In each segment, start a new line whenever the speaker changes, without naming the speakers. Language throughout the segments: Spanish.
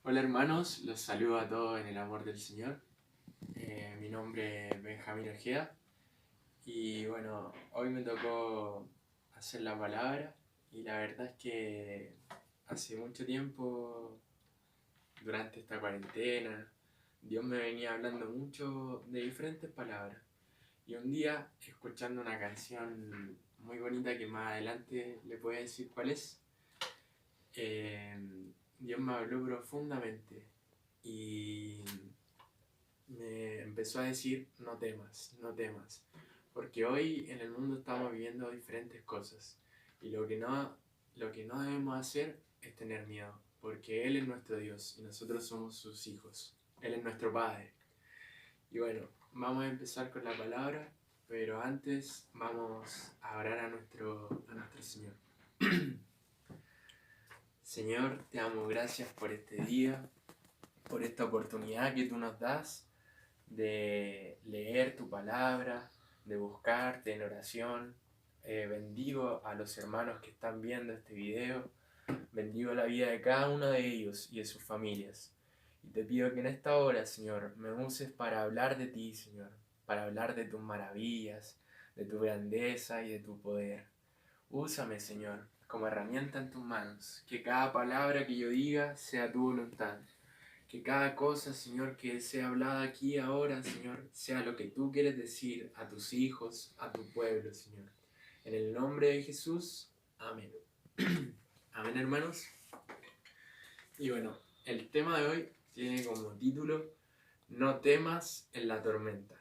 Hola hermanos, los saludo a todos en el amor del Señor. Mi nombre es Benjamín Ojeda y bueno, hoy me tocó hacer la palabra y la verdad es que hace mucho tiempo, durante esta cuarentena, Dios me venía hablando mucho de diferentes palabras y un día, escuchando una canción muy bonita que más adelante le voy a decir cuál es, Dios me habló profundamente y me empezó a decir: no temas, no temas, porque hoy en el mundo estamos viviendo diferentes cosas y lo que no debemos hacer es tener miedo, porque Él es nuestro Dios y nosotros somos sus hijos. Él es nuestro Padre. Y bueno, vamos a empezar con la palabra, pero antes vamos a orar a nuestro Señor. Señor, te damos gracias por este día, por esta oportunidad que tú nos das de leer tu palabra, de buscarte en oración. Bendigo a los hermanos que están viendo este video, bendigo la vida de cada uno de ellos y de sus familias. Y te pido que en esta hora, Señor, me uses para hablar de ti, Señor, para hablar de tus maravillas, de tu grandeza y de tu poder. Úsame, Señor, como herramienta en tus manos, que cada palabra que yo diga sea tu voluntad. Que cada cosa, Señor, que sea hablada aquí ahora, Señor, sea lo que tú quieres decir a tus hijos, a tu pueblo, Señor. En el nombre de Jesús, amén. Amén, hermanos. Y bueno, el tema de hoy tiene como título: No temas en la tormenta.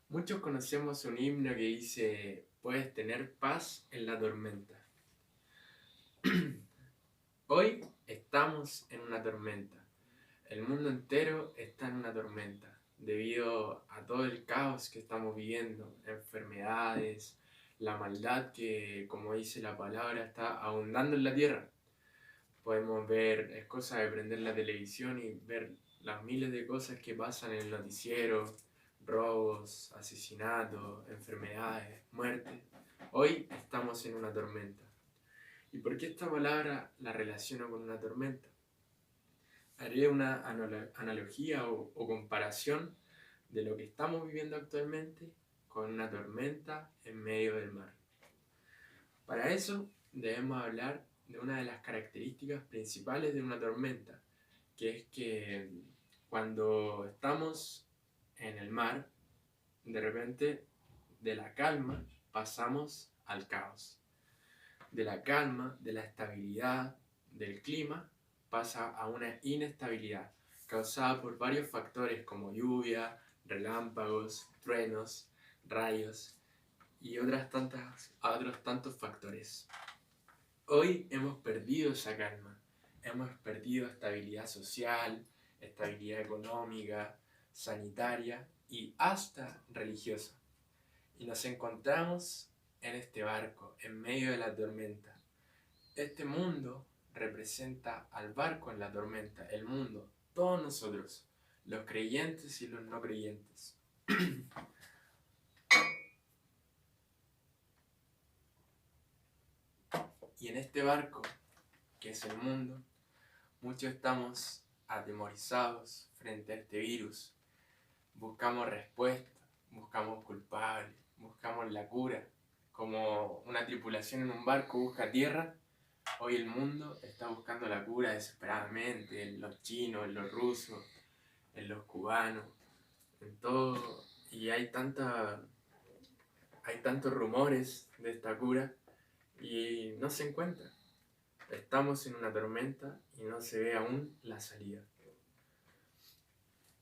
Muchos conocemos un himno que dice: puedes tener paz en la tormenta. Hoy estamos en una tormenta. El mundo entero está en una tormenta debido a todo el caos que estamos viviendo, enfermedades, la maldad que, como dice la palabra, está abundando en la tierra. Podemos ver, es cosa de prender la televisión y ver las miles de cosas que pasan en el noticiero: robos, asesinatos, enfermedades, muertes. Hoy estamos en una tormenta. ¿Y por qué esta palabra la relaciono con una tormenta? Haré una analogía o comparación de lo que estamos viviendo actualmente con una tormenta en medio del mar. Para eso debemos hablar de una de las características principales de una tormenta, que es que cuando estamos en el mar, de repente de la calma pasamos al caos. De la calma, de la estabilidad del clima, pasa a una inestabilidad causada por varios factores como lluvia, relámpagos, truenos, rayos y otros tantos factores. Hoy hemos perdido esa calma, hemos perdido estabilidad social, estabilidad económica, sanitaria y hasta religiosa. Y nos encontramos en este barco, en medio de la tormenta. Este mundo representa al barco en la tormenta, el mundo, todos nosotros, los creyentes y los no creyentes. Y en este barco, que es el mundo, muchos estamos atemorizados frente a este virus. Buscamos respuestas, buscamos culpables, buscamos la cura. Como una tripulación en un barco busca tierra, hoy el mundo está buscando la cura desesperadamente, en los chinos, en los rusos, en los cubanos, en todo. Y hay tantos rumores de esta cura y no se encuentra. Estamos en una tormenta y no se ve aún la salida.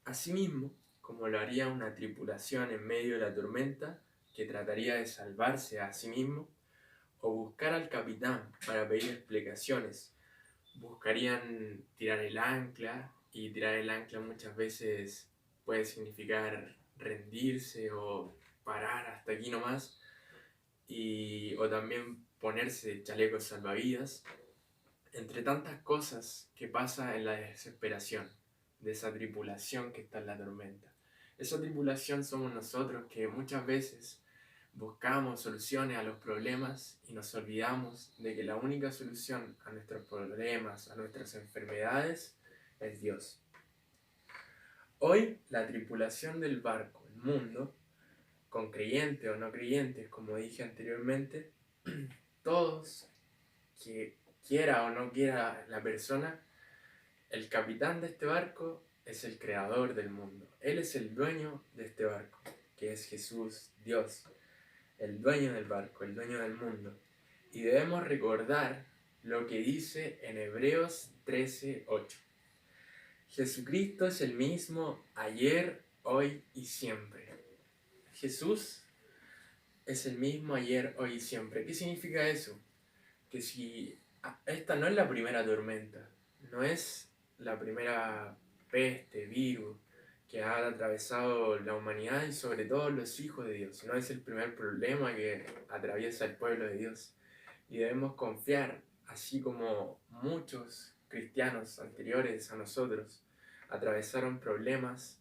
Asimismo, como lo haría una tripulación en medio de la tormenta, que trataría de salvarse a sí mismo, o buscar al capitán para pedir explicaciones, buscarían tirar el ancla, y tirar el ancla muchas veces puede significar rendirse o parar hasta aquí nomás, o también ponerse chalecos salvavidas, entre tantas cosas que pasa en la desesperación de esa tripulación que está en la tormenta. Esa tripulación somos nosotros, que muchas veces buscamos soluciones a los problemas y nos olvidamos de que la única solución a nuestros problemas, a nuestras enfermedades, es Dios. Hoy la tripulación del barco, el mundo, con creyentes o no creyentes, como dije anteriormente, todos, que quiera o no quiera la persona, el capitán de este barco es el creador del mundo. Él es el dueño de este barco, que es Jesús, Dios, el dueño del barco, el dueño del mundo. Y debemos recordar lo que dice en Hebreos 13:8. Jesucristo es el mismo ayer, hoy y siempre. Jesús es el mismo ayer, hoy y siempre. ¿Qué significa eso? Que si esta no es la primera tormenta, no es la primera peste, virus que ha atravesado la humanidad y sobre todo los hijos de Dios, no es el primer problema que atraviesa el pueblo de Dios. Y debemos confiar, así como muchos cristianos anteriores a nosotros atravesaron problemas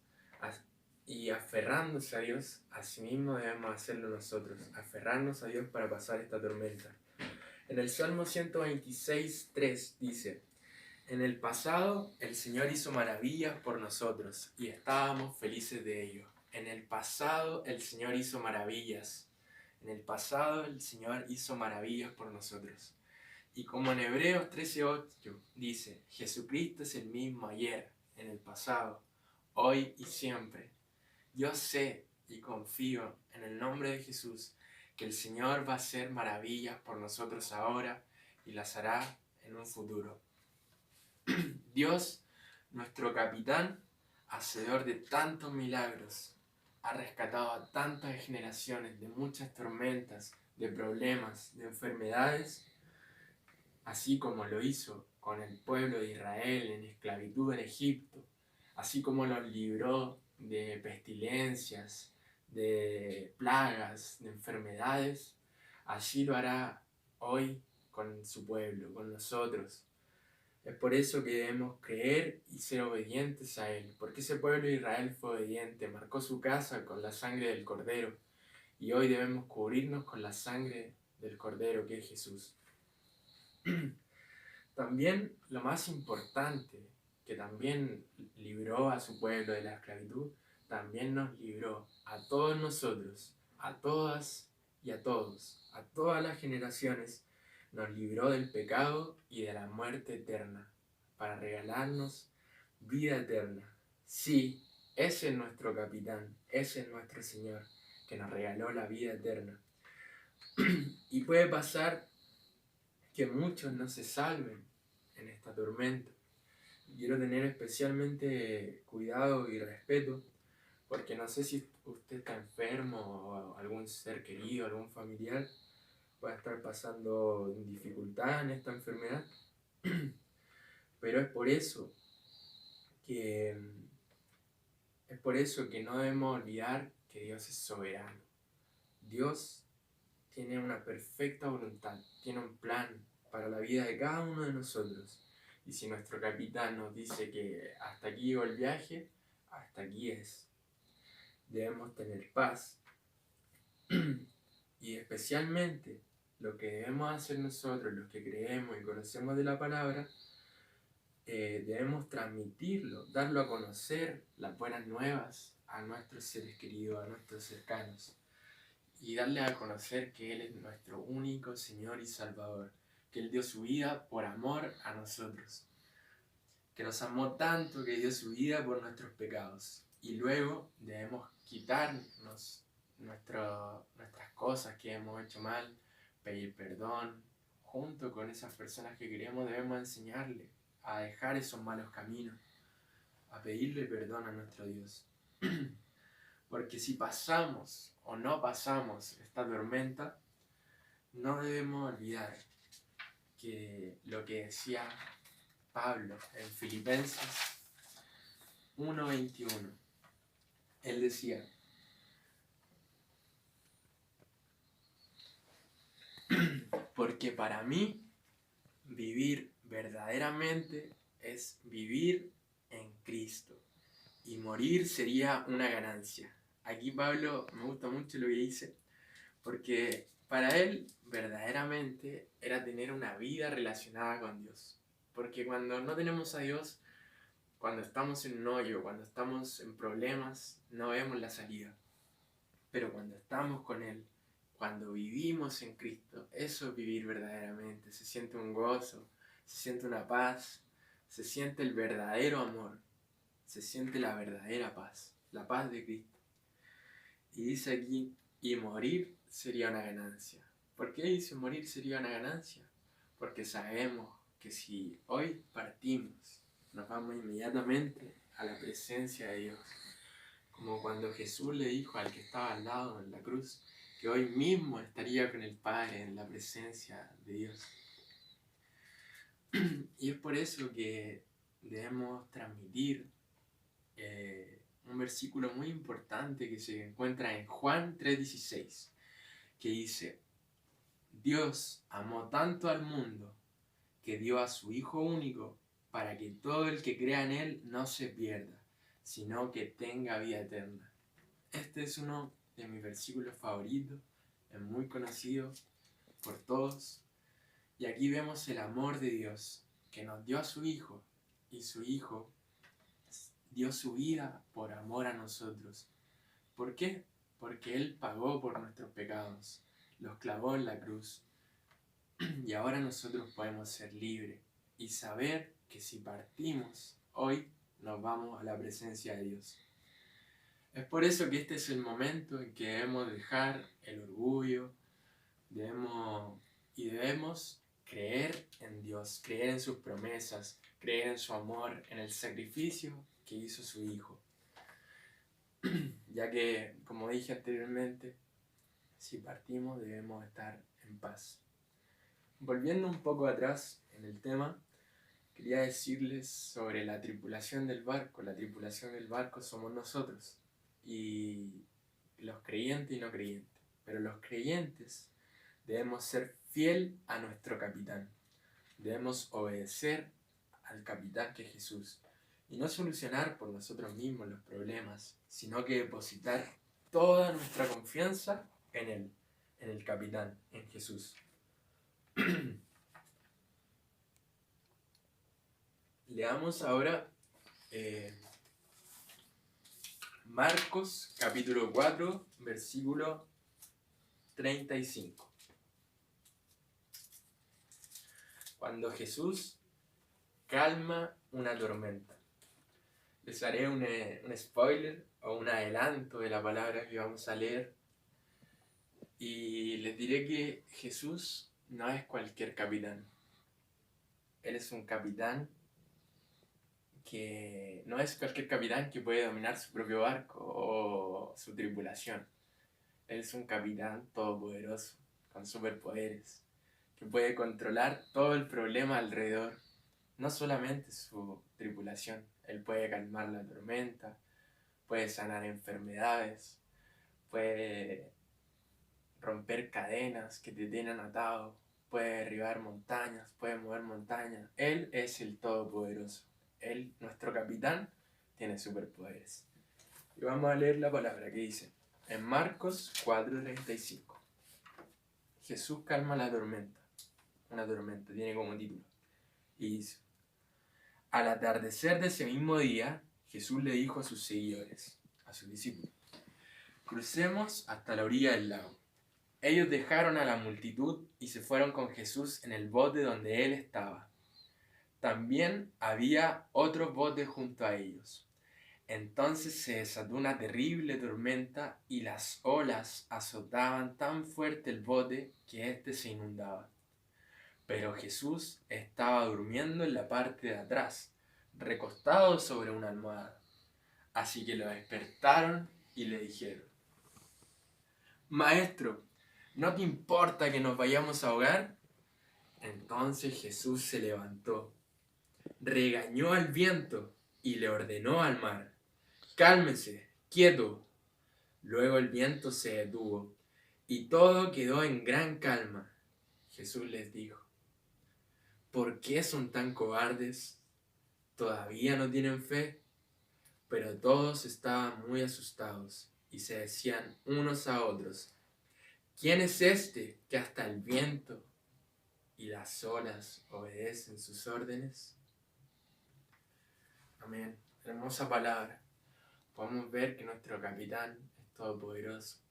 y aferrándose a Dios, asimismo debemos hacerlo nosotros, aferrarnos a Dios para pasar esta tormenta. En el Salmo 126:3 dice: en el pasado el Señor hizo maravillas por nosotros y estábamos felices de ello. En el pasado el Señor hizo maravillas. En el pasado el Señor hizo maravillas por nosotros. Y como en Hebreos 13:8 dice: Jesucristo es el mismo ayer, en el pasado, hoy y siempre. Yo sé y confío en el nombre de Jesús que el Señor va a hacer maravillas por nosotros ahora y las hará en un futuro. Dios, nuestro capitán, hacedor de tantos milagros, ha rescatado a tantas generaciones de muchas tormentas, de problemas, de enfermedades, así como lo hizo con el pueblo de Israel en esclavitud en Egipto, así como los libró de pestilencias, de plagas, de enfermedades, así lo hará hoy con su pueblo, con nosotros. Es por eso que debemos creer y ser obedientes a Él, porque ese pueblo de Israel fue obediente, marcó su casa con la sangre del Cordero, y hoy debemos cubrirnos con la sangre del Cordero que es Jesús. También lo más importante, que también libró a su pueblo de la esclavitud, también nos libró a todos nosotros, a todas y a todos, a todas las generaciones, nos libró del pecado y de la muerte eterna, para regalarnos vida eterna. Sí, ese es nuestro capitán, ese es nuestro Señor, que nos regaló la vida eterna. Y puede pasar que muchos no se salven en esta tormenta. Quiero tener especialmente cuidado y respeto, porque no sé si usted está enfermo o algún ser querido, algún familiar pueda estar pasando dificultad en esta enfermedad, pero es por eso que no debemos olvidar que Dios es soberano. Dios tiene una perfecta voluntad, tiene un plan para la vida de cada uno de nosotros. Y si nuestro capitán nos dice que hasta aquí llegó el viaje, hasta aquí es. Debemos tener paz. Y especialmente lo que debemos hacer nosotros, los que creemos y conocemos de la palabra, debemos transmitirlo, darlo a conocer, las buenas nuevas a nuestros seres queridos, a nuestros cercanos. Y darle a conocer que Él es nuestro único Señor y Salvador, que Él dio su vida por amor a nosotros, que nos amó tanto que dio su vida por nuestros pecados. Y luego debemos quitarnos nuestras cosas que hemos hecho mal, pedir perdón. Junto con esas personas que queremos debemos enseñarle a dejar esos malos caminos, a pedirle perdón a nuestro Dios. Porque si pasamos o no pasamos esta tormenta, no debemos olvidar que lo que decía Pablo en Filipenses 1:21, él decía: porque para mí vivir verdaderamente es vivir en Cristo y morir sería una ganancia. Aquí Pablo me gusta mucho lo que dice, porque para él verdaderamente era tener una vida relacionada con Dios. Porque cuando no tenemos a Dios, Cuando estamos en un hoyo, cuando estamos en problemas, no vemos la salida. Pero cuando estamos con Él, cuando vivimos en Cristo, eso es vivir verdaderamente. Se siente un gozo, se siente una paz, se siente el verdadero amor, se siente la verdadera paz, la paz de Cristo. Y dice aquí, y morir sería una ganancia. ¿Por qué dice morir sería una ganancia? Porque sabemos que si hoy partimos, nos vamos inmediatamente a la presencia de Dios. Como cuando Jesús le dijo al que estaba al lado en la cruz, que hoy mismo estaría con el Padre en la presencia de Dios. Y es por eso que debemos transmitir un versículo muy importante que se encuentra en Juan 3:16, que dice: Dios amó tanto al mundo que dio a su Hijo único para que todo el que crea en Él no se pierda, sino que tenga vida eterna. Este es uno de mis versículos favoritos, es muy conocido por todos. Y aquí vemos el amor de Dios, que nos dio a su Hijo, y su Hijo dio su vida por amor a nosotros. ¿Por qué? Porque Él pagó por nuestros pecados, los clavó en la cruz. Y ahora nosotros podemos ser libres y saber que si partimos hoy, nos vamos a la presencia de Dios. Es por eso que este es el momento en que debemos dejar el orgullo, debemos creer en Dios, creer en sus promesas, creer en su amor, en el sacrificio que hizo su Hijo. Ya que, como dije anteriormente, si partimos debemos estar en paz. Volviendo un poco atrás en el tema, quería decirles sobre la tripulación del barco. La tripulación del barco somos nosotros, y los creyentes y no creyentes. Pero los creyentes debemos ser fiel a nuestro capitán. Debemos obedecer al capitán que es Jesús. Y no solucionar por nosotros mismos los problemas, sino que depositar toda nuestra confianza en Él, en el capitán, en Jesús. Leamos ahora Marcos capítulo 4, versículo 35. Cuando Jesús calma una tormenta. Les haré un spoiler o un adelanto de la palabra que vamos a leer. Y les diré que Jesús no es cualquier capitán. Él es un capitán que no es cualquier capitán que puede dominar su propio barco o su tripulación. Él es un capitán todopoderoso, con superpoderes, que puede controlar todo el problema alrededor, no solamente su tripulación. Él puede calmar la tormenta, puede sanar enfermedades, puede romper cadenas que te tienen atado, puede derribar montañas, puede mover montañas. Él es el todopoderoso. Él, nuestro capitán, tiene superpoderes. Y vamos a leer la palabra que dice en Marcos 4:35. Jesús calma la tormenta. Una tormenta, tiene como título. Y dice: al atardecer de ese mismo día, Jesús le dijo a sus seguidores, a sus discípulos: crucemos hasta la orilla del lago. Ellos dejaron a la multitud y se fueron con Jesús en el bote donde él estaba. También había otros botes junto a ellos. Entonces se desató una terrible tormenta y las olas azotaban tan fuerte el bote que éste se inundaba. Pero Jesús estaba durmiendo en la parte de atrás, recostado sobre una almohada. Así que lo despertaron y le dijeron: Maestro, ¿no te importa que nos vayamos a ahogar? Entonces Jesús se levantó, regañó al viento y le ordenó al mar: cálmese, quieto. Luego el viento se detuvo y todo quedó en gran calma. Jesús les dijo: ¿por qué son tan cobardes? ¿Todavía no tienen fe? Pero todos estaban muy asustados y se decían unos a otros: ¿quién es este que hasta el viento y las olas obedecen sus órdenes? Amén. Hermosa palabra. Podemos ver que nuestro capitán es todopoderoso,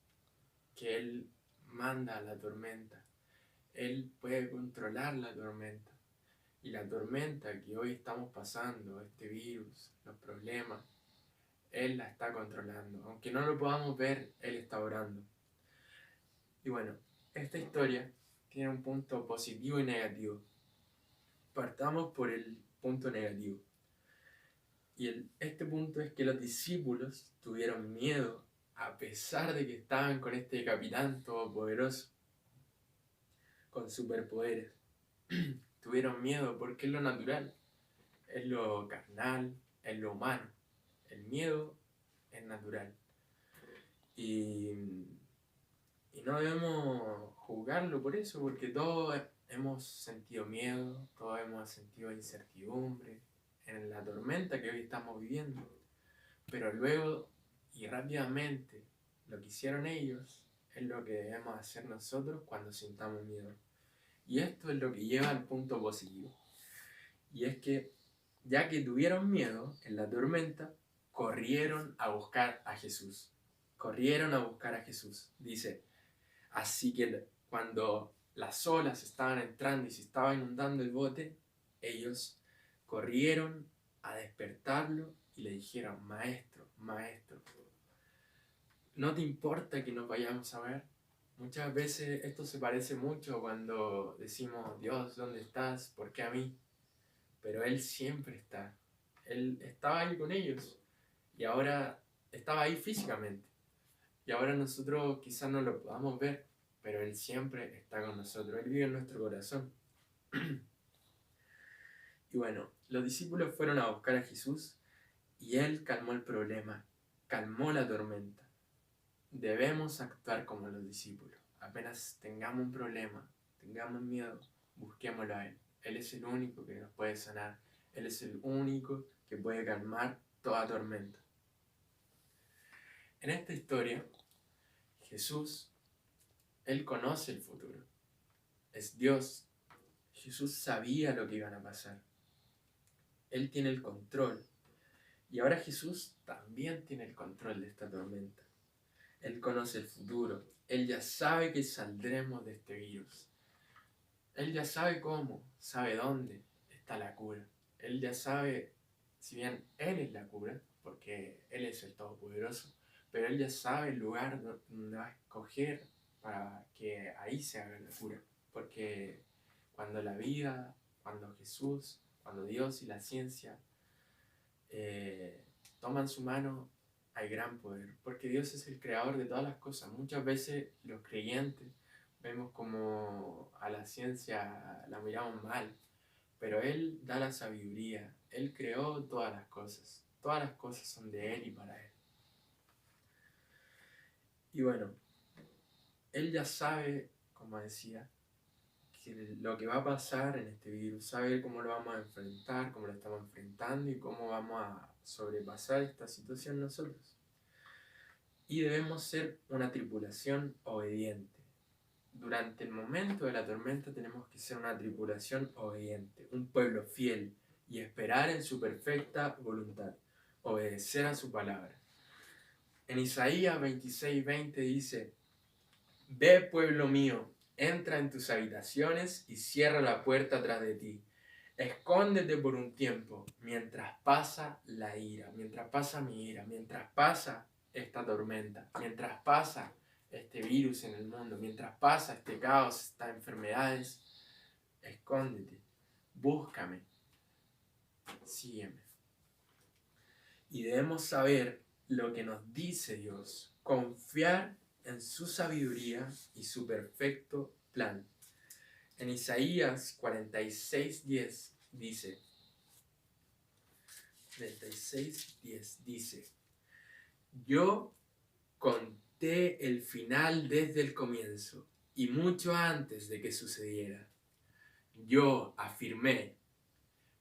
que Él manda a la tormenta. Él puede controlar la tormenta. Y la tormenta que hoy estamos pasando, este virus, los problemas, Él la está controlando. Aunque no lo podamos ver, Él está orando. Y bueno, esta historia tiene un punto positivo y negativo. Partamos por el punto negativo. Y este punto es que los discípulos tuvieron miedo a pesar de que estaban con este capitán todopoderoso, con superpoderes. Tuvieron miedo porque es lo natural, es lo carnal, es lo humano. El miedo es natural. Y no debemos juzgarlo por eso, porque todos hemos sentido miedo, todos hemos sentido incertidumbre en la tormenta que hoy estamos viviendo. Pero luego y rápidamente lo que hicieron ellos es lo que debemos hacer nosotros cuando sintamos miedo. Y esto es lo que lleva al punto positivo. Y es que ya que tuvieron miedo en la tormenta, corrieron a buscar a Jesús. Corrieron a buscar a Jesús. Dice, así que cuando las olas estaban entrando y se estaba inundando el bote, ellos corrieron a despertarlo y le dijeron, maestro, maestro, ¿no te importa que nos vayamos a ver? Muchas veces esto se parece mucho cuando decimos, Dios, ¿dónde estás? ¿Por qué a mí? Pero Él siempre está. Él estaba ahí con ellos y ahora estaba ahí físicamente. Y ahora nosotros quizás no lo podamos ver, pero Él siempre está con nosotros. Él vive en nuestro corazón. Y bueno, los discípulos fueron a buscar a Jesús y Él calmó el problema, calmó la tormenta. Debemos actuar como los discípulos. Apenas tengamos un problema, tengamos miedo, busquémoslo a Él. Él es el único que nos puede sanar. Él es el único que puede calmar toda tormenta. En esta historia, Jesús, Él conoce el futuro. Es Dios. Jesús sabía lo que iban a pasar. Él tiene el control. Y ahora Jesús también tiene el control de esta tormenta. Él conoce el futuro. Él ya sabe que saldremos de este virus. Él ya sabe cómo, sabe dónde está la cura. Él ya sabe, si bien Él es la cura, porque Él es el Todopoderoso, pero Él ya sabe el lugar donde va a escoger para que ahí se haga la cura. Porque cuando la vida, cuando Jesús, cuando Dios y la ciencia toman su mano, hay gran poder, porque Dios es el creador de todas las cosas. Muchas veces los creyentes vemos como a la ciencia la miramos mal, pero Él da la sabiduría, Él creó todas las cosas son de Él y para Él. Y bueno, Él ya sabe, como decía, que lo que va a pasar en este virus, sabe cómo lo vamos a enfrentar, cómo lo estamos enfrentando y cómo vamos a sobrepasar esta situación nosotros. Y debemos ser una tripulación obediente. Durante el momento de la tormenta tenemos que ser una tripulación obediente, un pueblo fiel y esperar en su perfecta voluntad, obedecer a su palabra. En Isaías 26:20 dice, ve pueblo mío, entra en tus habitaciones y cierra la puerta tras de ti. Escóndete por un tiempo mientras pasa la ira, mientras pasa mi ira, mientras pasa esta tormenta, mientras pasa este virus en el mundo, mientras pasa este caos, estas enfermedades. Escóndete, búscame, sígueme. Y debemos saber lo que nos dice Dios, confiar en su sabiduría y su perfecto plan. En Isaías 46:10 dice, 36:10 dice, yo conté el final desde el comienzo y mucho antes de que sucediera. Yo afirmé,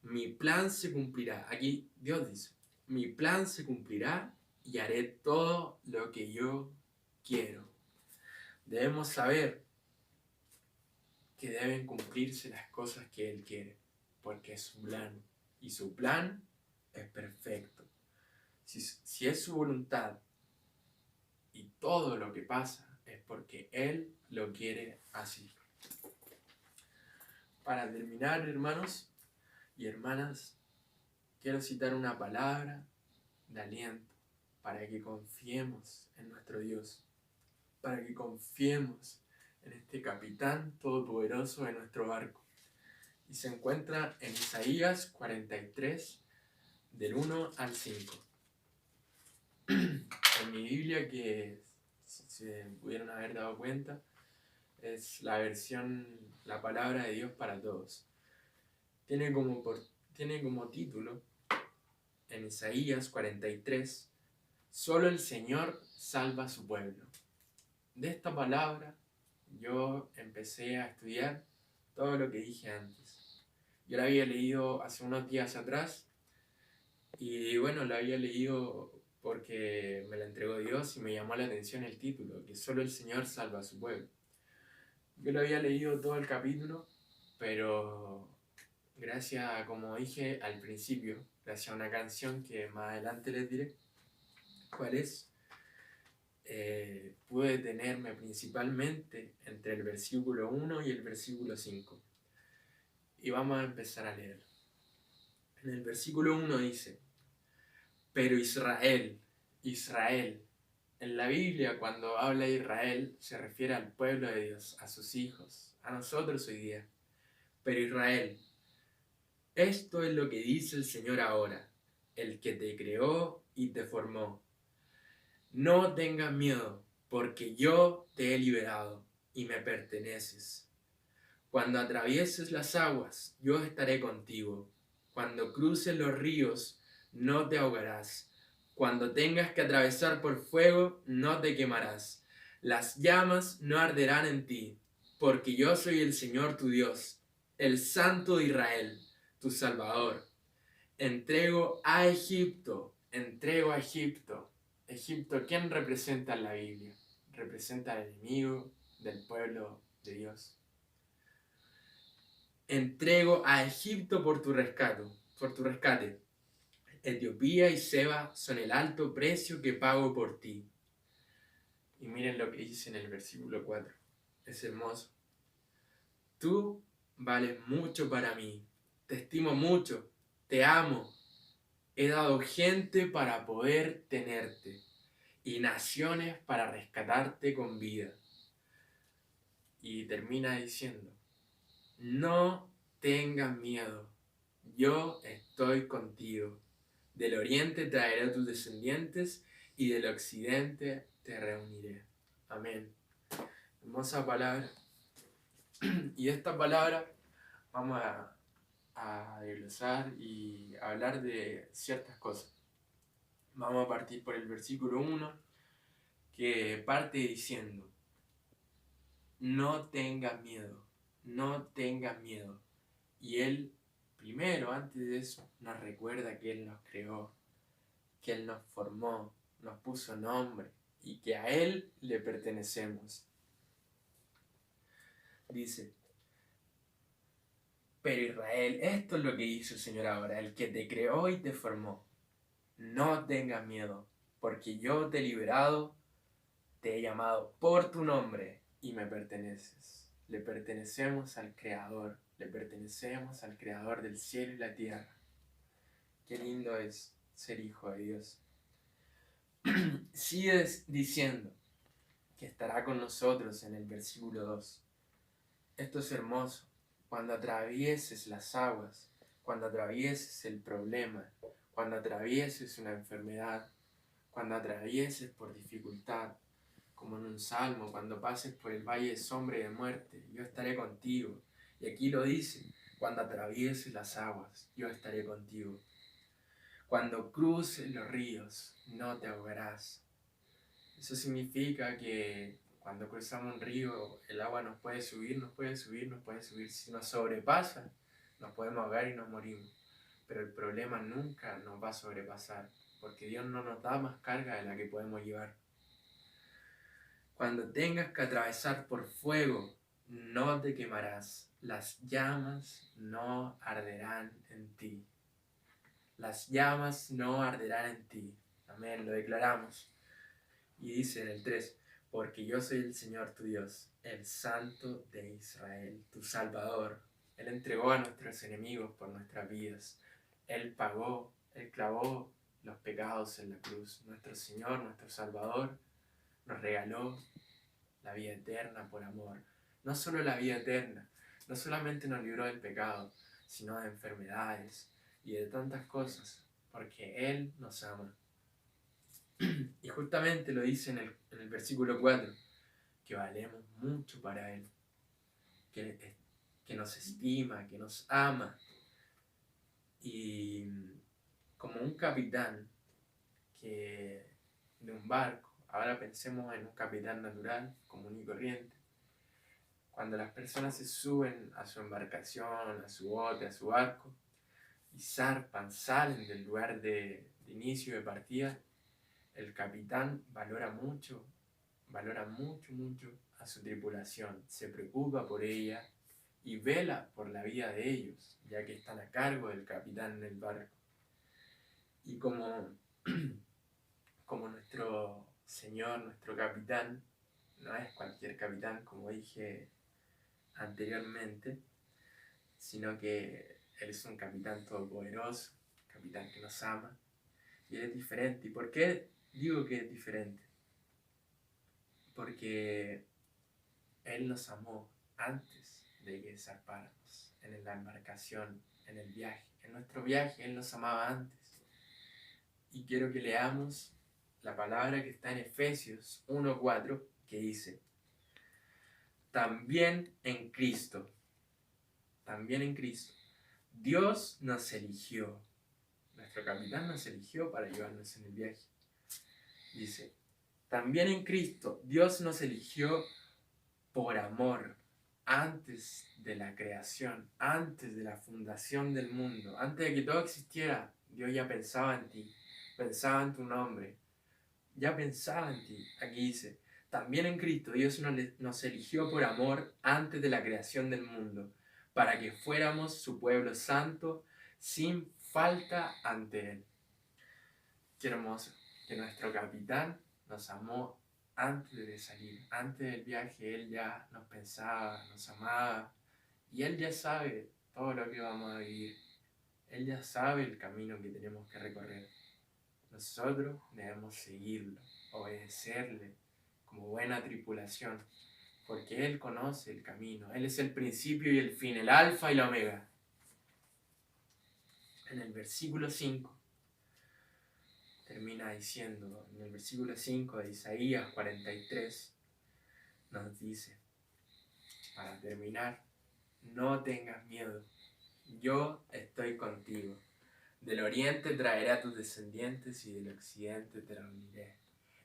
mi plan se cumplirá. Aquí Dios dice, mi plan se cumplirá y haré todo lo que yo quiero. Debemos saber que deben cumplirse las cosas que Él quiere, porque es su plan. Y su plan es perfecto. Si es su voluntad y todo lo que pasa es porque Él lo quiere así. Para terminar, hermanos y hermanas, quiero citar una palabra de aliento para que confiemos en nuestro Dios, para que confiemos en este capitán todopoderoso de nuestro barco. Y se encuentra en Isaías 43, del 1 al 5. En mi Biblia, que si se pudieron haber dado cuenta, es la versión La Palabra de Dios para Todos. Tiene como título, en Isaías 43, solo el Señor salva a su pueblo. De esta palabra yo empecé a estudiar todo lo que dije antes. Yo la había leído hace unos días atrás y bueno, la había leído porque me la entregó Dios y me llamó la atención el título, que solo el Señor salva a su pueblo. Yo lo había leído todo el capítulo, pero gracias, como dije al principio, gracias a una canción que más adelante les diré cuál es, pude detenerme principalmente entre el versículo 1 y el versículo 5. Y vamos a empezar a leer. En el versículo 1 dice: pero Israel, en la Biblia cuando habla de Israel se refiere al pueblo de Dios, a sus hijos, a nosotros hoy día. Pero Israel, esto es lo que dice el Señor ahora, el que te creó y te formó. No tengas miedo, porque yo te he liberado y me perteneces. Cuando atravieses las aguas, yo estaré contigo. Cuando cruces los ríos, no te ahogarás. Cuando tengas que atravesar por fuego, no te quemarás. Las llamas no arderán en ti, porque yo soy el Señor tu Dios, el Santo de Israel, tu Salvador. Entrego a Egipto. Egipto, ¿quién representa en la Biblia? Representa al enemigo del pueblo de Dios. Entrego a Egipto por tu rescate. Etiopía y Seba son el alto precio que pago por ti. Y miren lo que dice en el versículo 4. Es hermoso. Tú vales mucho para mí. Te estimo mucho. Te amo. He dado gente para poder tenerte y naciones para rescatarte con vida. Y termina diciendo: no tengas miedo, yo estoy contigo. Del oriente traeré a tus descendientes y del occidente te reuniré. Amén. Hermosa palabra. Y esta palabra vamos a desglosar y hablar de ciertas cosas. Vamos a partir por el versículo 1, que parte diciendo: no tengas miedo, no tengas miedo. Y Él, primero, antes de eso, nos recuerda que Él nos creó, que Él nos formó, nos puso nombre y que a Él le pertenecemos. Dice: pero Israel, esto es lo que dice el Señor ahora, el que te creó y te formó. No tengas miedo, porque yo te he liberado, te he llamado por tu nombre y me perteneces. Le pertenecemos al Creador, le pertenecemos al Creador del cielo y la tierra. Qué lindo es ser hijo de Dios. Sigue diciendo que estará con nosotros en el versículo 2. Esto es hermoso. Cuando atravieses las aguas, cuando atravieses el problema, cuando atravieses una enfermedad, cuando atravieses por dificultad, como en un salmo, cuando pases por el valle de sombra y de muerte, yo estaré contigo. Y aquí lo dice: cuando atravieses las aguas, yo estaré contigo. Cuando cruces los ríos, no te ahogarás. Eso significa que cuando cruzamos un río, el agua nos puede subir, nos puede subir, nos puede subir. Si nos sobrepasa, nos podemos ahogar y nos morimos. Pero el problema nunca nos va a sobrepasar, porque Dios no nos da más carga de la que podemos llevar. Cuando tengas que atravesar por fuego, no te quemarás. Las llamas no arderán en ti. las llamas no arderán en ti. Amén, lo declaramos. Y dice en el 3, porque yo soy el Señor tu Dios, el Santo de Israel, tu Salvador. Él entregó a nuestros enemigos por nuestras vidas. Él pagó, Él clavó los pecados en la cruz. Nuestro Señor, nuestro Salvador, nos regaló la vida eterna por amor. No solo la vida eterna, no solamente nos libró del pecado, sino de enfermedades y de tantas cosas, porque Él nos ama. Y justamente lo dice en el versículo 4, que valemos mucho para Él, que nos estima, que nos ama. Y como un capitán de un barco, ahora pensemos en un capitán natural, común y corriente. Cuando las personas se suben a su embarcación, a su bote, a su barco, y zarpan, salen del lugar de inicio de partida, el capitán valora mucho a su tripulación, se preocupa por ella y vela por la vida de ellos, ya que están a cargo del capitán en el barco. Y como nuestro Señor, nuestro capitán, no es cualquier capitán, como dije anteriormente, sino que Él es un capitán todopoderoso, capitán que nos ama, y Él es diferente. ¿Y por qué digo que es diferente? Porque Él nos amó antes de que zarpáramos en la embarcación, en el viaje. En nuestro viaje Él nos amaba antes. Y quiero que leamos la palabra que está en Efesios 1:4, que dice, también en Cristo, Dios nos eligió. Nuestro capitán nos eligió para llevarnos en el viaje. Dice, también en Cristo, Dios nos eligió por amor, antes de la creación, antes de la fundación del mundo, antes de que todo existiera, Dios ya pensaba en ti, pensaba en tu nombre, ya pensaba en ti. Aquí dice, también en Cristo Dios nos eligió por amor antes de la creación del mundo, para que fuéramos su pueblo santo, sin falta ante Él. Qué hermoso, que nuestro capitán nos amó antes de salir, antes del viaje. Él ya nos pensaba, nos amaba, y Él ya sabe todo lo que vamos a vivir. Él ya sabe el camino que tenemos que recorrer. Nosotros debemos seguirlo, obedecerle como buena tripulación, porque Él conoce el camino. Él es el principio y el fin, el alfa y la omega. En el versículo 5 termina diciendo, en el versículo 5 de Isaías 43, nos dice, para terminar, no tengas miedo, yo estoy contigo. Del oriente traeré a tus descendientes y del occidente te reuniré.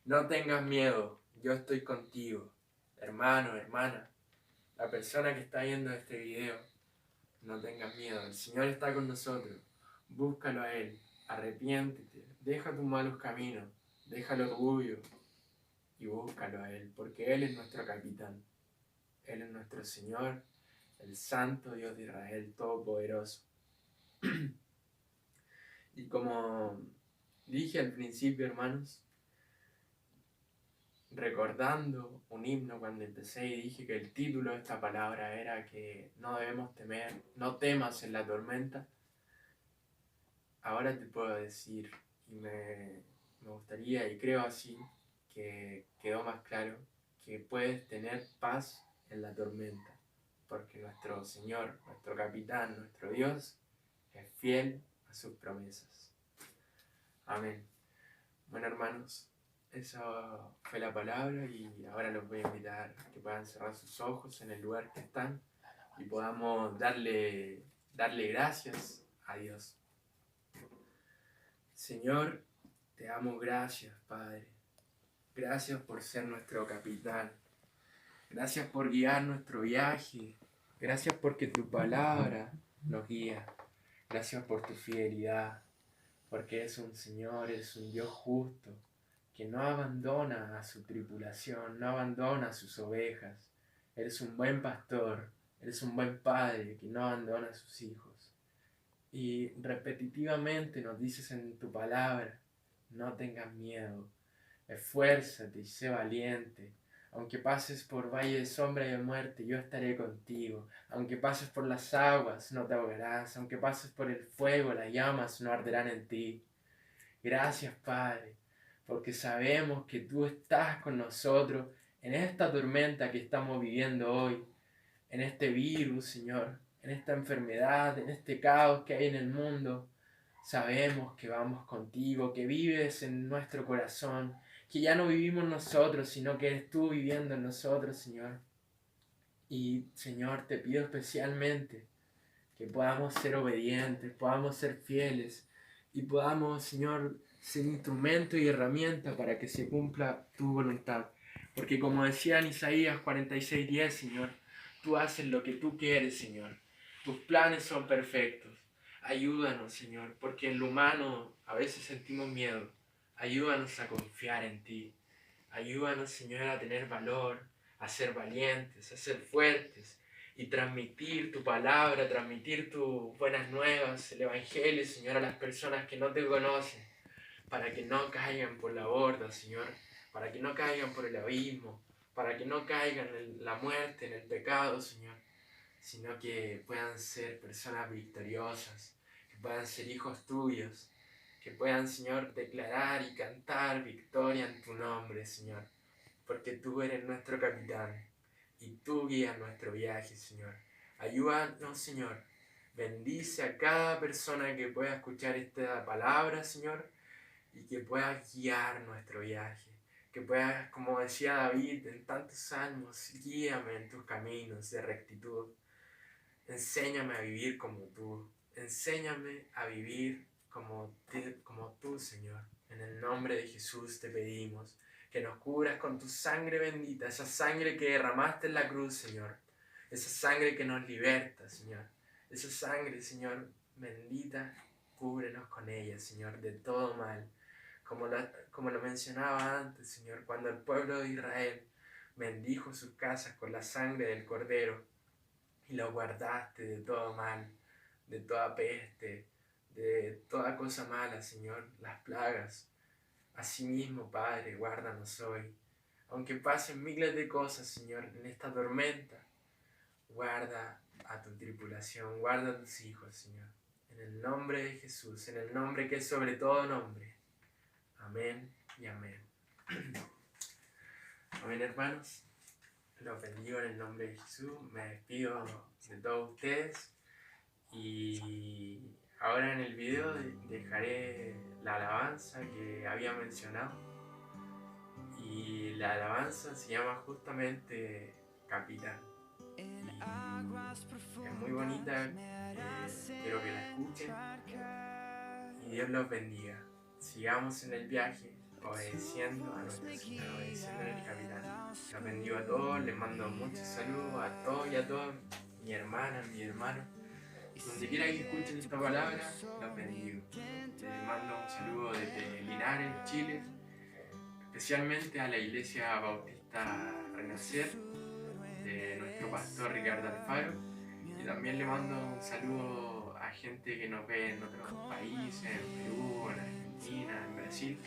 No tengas miedo, yo estoy contigo. Hermano, hermana, la persona que está viendo este video, no tengas miedo, el Señor está con nosotros. Búscalo a Él, arrepiéntete, deja tus malos caminos, deja el orgullo y búscalo a Él, porque Él es nuestro capitán. Él es nuestro Señor, el Santo Dios de Israel, Todopoderoso. Y como dije al principio, hermanos, recordando un himno cuando empecé y dije que el título de esta palabra era que no debemos temer, no temas en la tormenta. Ahora te puedo decir, y me gustaría, y creo así, que quedó más claro, que puedes tener paz en la tormenta, porque nuestro Señor, nuestro capitán, nuestro Dios, es fiel a sus promesas. Amén. Bueno, hermanos, esa fue la palabra y ahora los voy a invitar a que puedan cerrar sus ojos en el lugar que están y podamos darle gracias a Dios. Señor, te damos gracias, Padre. Gracias por ser nuestro capitán. Gracias por guiar nuestro viaje. Gracias porque tu palabra nos guía. Gracias por tu fidelidad. Porque eres un Señor, eres un Dios justo, que no abandona a su tripulación, no abandona a sus ovejas. Eres un buen pastor, eres un buen padre que no abandona a sus hijos. Y repetitivamente nos dices en tu palabra, no tengas miedo, esfuérzate y sé valiente. Aunque pases por valle de sombra y de muerte, yo estaré contigo. Aunque pases por las aguas, no te ahogarás. Aunque pases por el fuego, las llamas no arderán en ti. Gracias, Padre, porque sabemos que tú estás con nosotros en esta tormenta que estamos viviendo hoy, en este virus, Señor, en esta enfermedad, en este caos que hay en el mundo. Sabemos que vamos contigo, que vives en nuestro corazón, que ya no vivimos nosotros, sino que eres tú viviendo en nosotros, Señor. Y, Señor, te pido especialmente que podamos ser obedientes, podamos ser fieles y podamos, Señor, ser instrumento y herramienta para que se cumpla tu voluntad. Porque como decía en Isaías 46:10, Señor, tú haces lo que tú quieres, Señor. Tus planes son perfectos. Ayúdanos, Señor, porque en lo humano a veces sentimos miedo. Ayúdanos a confiar en ti. Ayúdanos, Señor, a tener valor, a ser valientes, a ser fuertes y transmitir tu palabra, transmitir tus buenas nuevas, el Evangelio, Señor, a las personas que no te conocen, para que no caigan por la borda, Señor, para que no caigan por el abismo, para que no caigan en la muerte, en el pecado, Señor, sino que puedan ser personas victoriosas, que puedan ser hijos tuyos, que puedan, Señor, declarar y cantar victoria en tu nombre, Señor, porque tú eres nuestro capitán y tú guías nuestro viaje, Señor. Ayúdanos, Señor. Bendice a cada persona que pueda escuchar esta palabra, Señor, y que pueda guiar nuestro viaje. Que puedas, como decía David en tantos salmos, guíame en tus caminos de rectitud. Enséñame a vivir como tú. Enséñame a vivir como tú, Señor. En el nombre de Jesús te pedimos que nos cubras con tu sangre bendita, esa sangre que derramaste en la cruz, Señor. Esa sangre que nos liberta, Señor. Esa sangre, Señor, bendita, cúbrenos con ella, Señor, de todo mal. Como lo mencionaba antes, Señor, cuando el pueblo de Israel bendijo sus casas con la sangre del Cordero, y lo guardaste de todo mal, de toda peste, de toda cosa mala, Señor, las plagas. Asimismo, Padre, guárdanos hoy. Aunque pasen miles de cosas, Señor, en esta tormenta, guarda a tu tripulación, guarda a tus hijos, Señor. En el nombre de Jesús, en el nombre que es sobre todo nombre. Amén y amén. Amén, hermanos. Los bendigo en el nombre de Jesús. Me despido de todos ustedes. Y ahora en el video dejaré la alabanza que había mencionado. Y la alabanza se llama justamente Capitán. Y es muy bonita. Quiero que la escuchen. Y Dios los bendiga. Sigamos en el viaje, obedeciendo a nuestro Señor, obedeciendo al Capitán. Los bendigo a todos, les mando muchos saludos a todos y a todas, mi hermana, mi hermano. Donde quiera que escuchen esta palabra, los bendigo. Les mando un saludo desde Linares, Chile, especialmente a la Iglesia Bautista Renacer de nuestro pastor Ricardo Alfaro. Y también le mando un saludo a gente que nos ve en otros países, en Perú, en Argentina, en Brasil.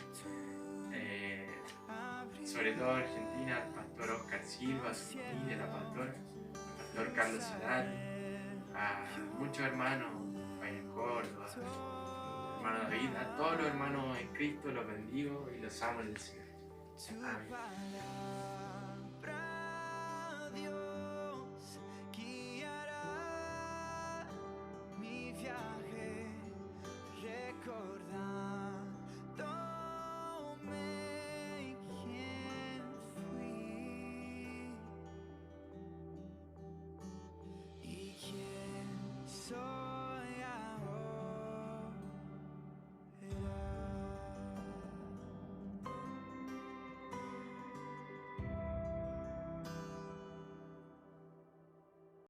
Sobre todo en Argentina, al pastor Oscar Silva, su familia, la pastora, al pastor Carlos Salar, a muchos hermanos, en Córdoba, hermano David, a todos los hermanos en Cristo los bendigo y los amo en el Señor. Amén.